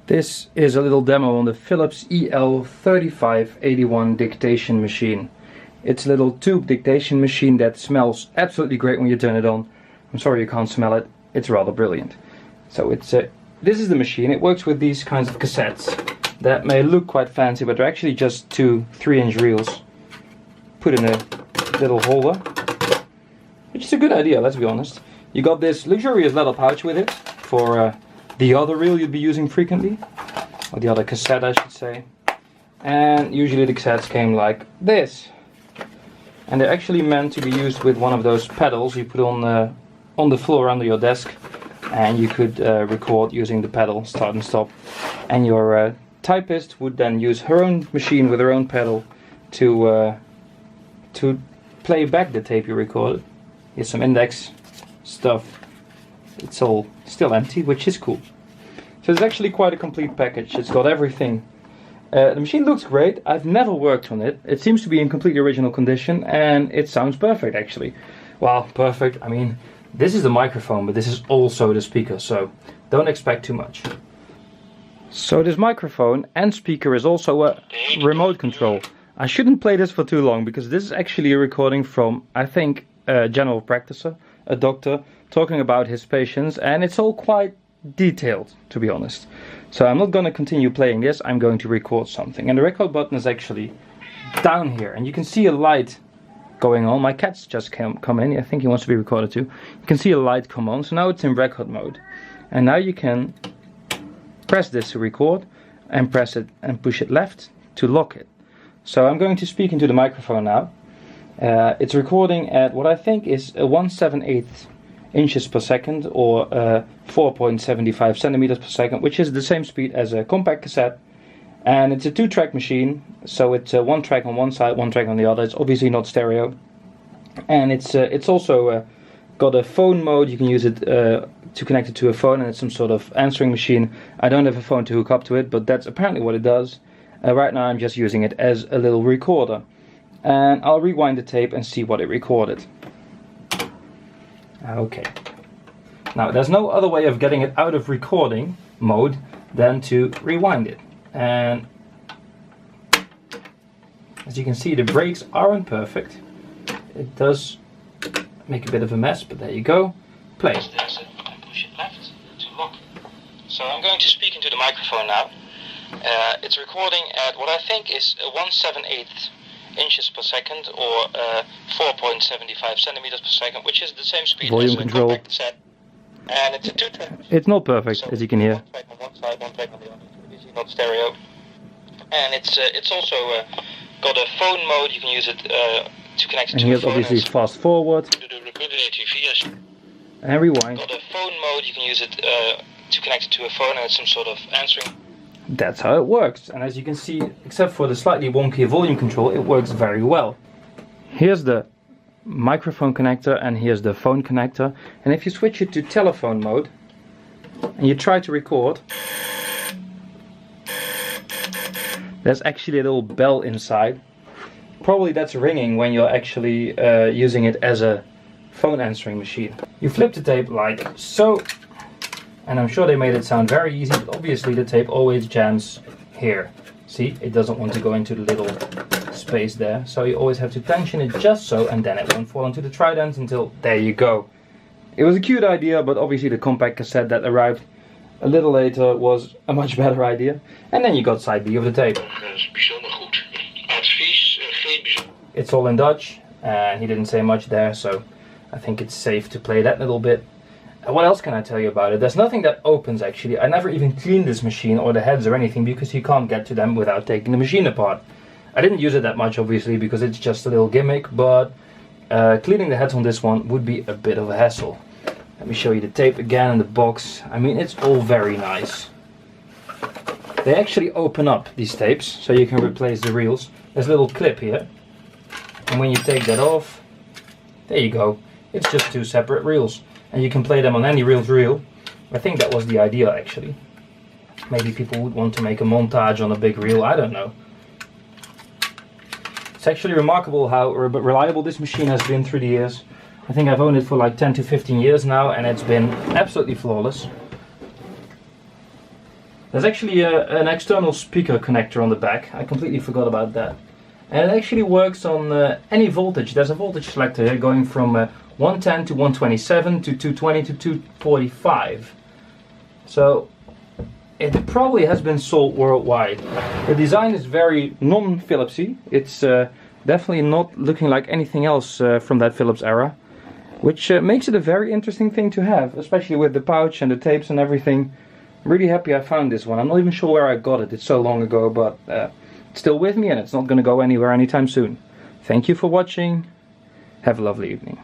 This is a little demo on the Philips EL3581 dictation machine. It's a little tube dictation machine that smells absolutely great when you turn it on. I'm sorry you can't smell it, it's rather brilliant. So this is the machine. It works with these kinds of cassettes that may look quite fancy, but they're actually just two 3-inch reels put in a little holder, which is a good idea, let's be honest. You got this luxurious leather pouch with it for the other reel you'd be using frequently, or the other cassette I should say. And usually the cassettes came like this, and they're actually meant to be used with one of those pedals you put on the floor under your desk, and you could record using the pedal, start and stop, and your typist would then use her own machine with her own pedal to play back the tape you recorded. Here's some index stuff. It's all still empty, which is cool. So it's actually quite a complete package. It's got everything. The machine looks great. I've never worked on it. It seems to be in completely original condition, and it sounds perfect actually. Well, perfect. I mean, this is the microphone, but this is also the speaker, so don't expect too much. So this microphone and speaker is also a remote control. I shouldn't play this for too long because this is actually a recording from, I think, a general practitioner, a doctor, talking about his patients, and it's all quite detailed, to be honest. So I'm not going to continue playing this, I'm going to record something. And the record button is actually down here, and you can see a light going on. My cat's just come in, I think he wants to be recorded too. You can see a light come on, so now it's in record mode. And now you can press this to record, and press it and push it left to lock it. So I'm going to speak into the microphone now. It's recording at what I think is a 1/7/8 inches per second, or 4.75 centimeters per second, which is the same speed as a compact cassette. And it's a 2-track machine, so it's one track on one side, one track on the other. It's obviously not stereo, and it's also got a phone mode. You can use it to connect it to a phone, and it's some sort of answering machine. I don't have a phone to hook up to it, but that's apparently what it does. Right now I'm just using it as a little recorder, and I'll rewind the tape and see what it recorded. Okay, now there's no other way of getting it out of recording mode than to rewind it, and as you can see the brakes aren't perfect. It does make a bit of a mess, but there you go. Play. Push it left to lock. So I'm going to speak into the microphone now. It's recording at what I think is a 1/7/8 inches per second, or 4.75 centimeters per second, which is the same speed as a compact cassette. And it's a 2-track. It's not perfect, so as you can hear. One track on one side, one track on the other. It's not stereo. And it's also got a phone mode. You can use it to connect it to a phone. And here's obviously fast forward. And rewind. Got a phone mode. You can use it to connect it to a phone, and it's some sort of answering. That's how it works, and as you can see, except for the slightly wonky volume control, it works very well. Here's the microphone connector, and here's the phone connector, and if you switch it to telephone mode and you try to record, there's actually a little bell inside. Probably that's ringing when you're actually using it as a phone answering machine. You flip the tape like so, and I'm sure they made it sound very easy, but obviously the tape always jams here. See, it doesn't want to go into the little space there, so you always have to tension it just so, and then it won't fall into the trident until there you go. It was a cute idea, but obviously the compact cassette that arrived a little later was a much better idea. And then you got side B of the tape. It's all in Dutch, and he didn't say much there, so I think it's safe to play that little bit. What else can I tell you about it? There's nothing that opens actually. I never even cleaned this machine or the heads or anything, because you can't get to them without taking the machine apart. I didn't use it that much obviously because it's just a little gimmick, but cleaning the heads on this one would be a bit of a hassle. Let me show you the tape again in the box. I mean, it's all very nice. They actually open up these tapes so you can replace the reels. There's a little clip here, and when you take that off, there you go. It's just two separate reels. And you can play them on any reel. I think that was the idea actually. Maybe people would want to make a montage on a big reel, I don't know. It's actually remarkable how reliable this machine has been through the years. I think I've owned it for like 10 to 15 years now, and it's been absolutely flawless. There's actually an external speaker connector on the back. I completely forgot about that. And it actually works on any voltage. There's a voltage selector here going from 110 to 127 to 220 to 245. So it probably has been sold worldwide. The design is very non-Philipsy. It's definitely not looking like anything else from that Philips era, which makes it a very interesting thing to have, especially with the pouch and the tapes and everything. I'm really happy I found this one. I'm not even sure where I got it. It's so long ago, but it's still with me and it's not going to go anywhere anytime soon. Thank you for watching. Have a lovely evening.